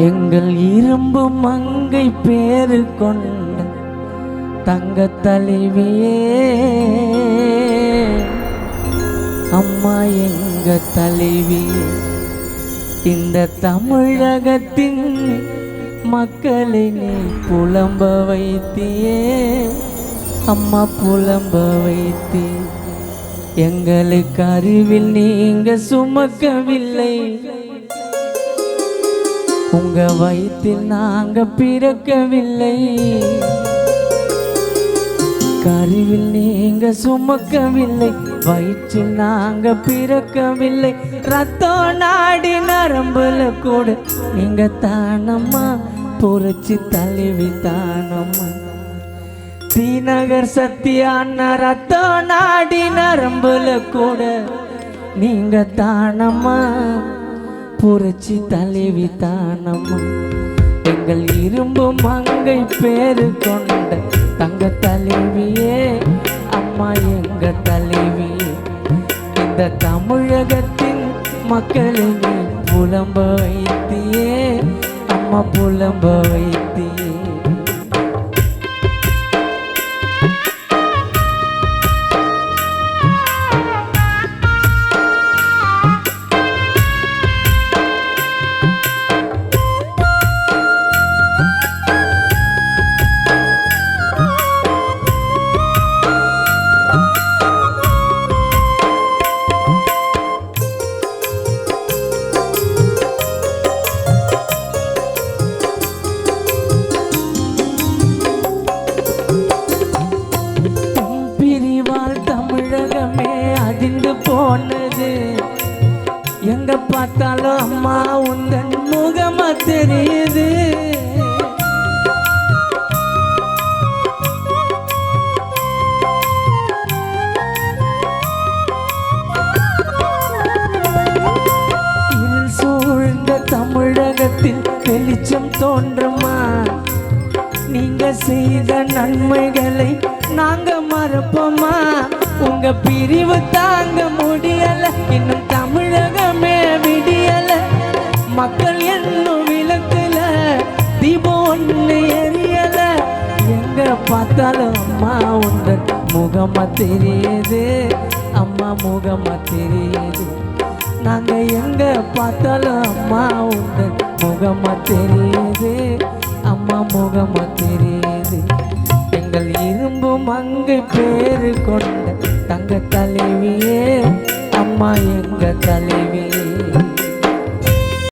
எங்கள் இரும்பு மங்கை பேரு கொண்ட தங்க தலைவியே அம்மா எங்க தலைவியே, இந்த தமிழகத்தின் மக்களை நீ புலம்ப வைத்தியே அம்மா, புலம்ப வைத்தே. எங்களுக்கு அறிவில் நீங்க சுமக்கவில்லை, உங்க வயிற்றில் நாங்க பிறக்கவில்லை. கருவில் நீங்க சுமக்கவில்லை, வயிற்றில் நாங்க பிறக்கவில்லை. ரத்தம் நாடி நரம்புல கூட நீங்க தானம்மா, புரட்சி தலைவி தானம்மா. ஸ்ரீநகர் சத்தியான ரத்தம் நாடி நரம்புல கூட நீங்க தானம்மா, புரட்சி தலைவி தானம்மா. எங்கள் இரும்பு மங்கை பேரு கொண்ட தங்க தலைவியே அம்மா எங்க தலைவியே, இந்த தமிழகத்தின் மக்களை நீ புலம்ப வைத்தியே அம்மா, புலம்ப வைத்தியே. போனது எங்க பார்த்தாலும் அம்மா உந்தன் முகமா தெரியுது. இருள் சூழ்ந்த தமிழகத்தில் வெளிச்சம் தோன்றுமா, நீங்க செய்த நன்மைகளை நாங்க மறப்போமா. உங்க பிரிவு தாங்க முடியல, இன்னும் தமிழகமே விடியல. மக்கள் என்னும் விளக்குல தீபம் ஒண்ணு எரியல. எங்க பார்த்தாலும் அம்மா உந்தன் முகமா தெரியுது அம்மா, முகமா தெரியுது. நாங்க எங்க பார்த்தாலும் அம்மா உந்தன் முகமா தெரியுது அம்மா, முகமா தெரியுது. எங்கள் இரும்பு மங்கை பேரு கொண்ட தங்க தலைவியே அம்மா எங்க தலைவியே.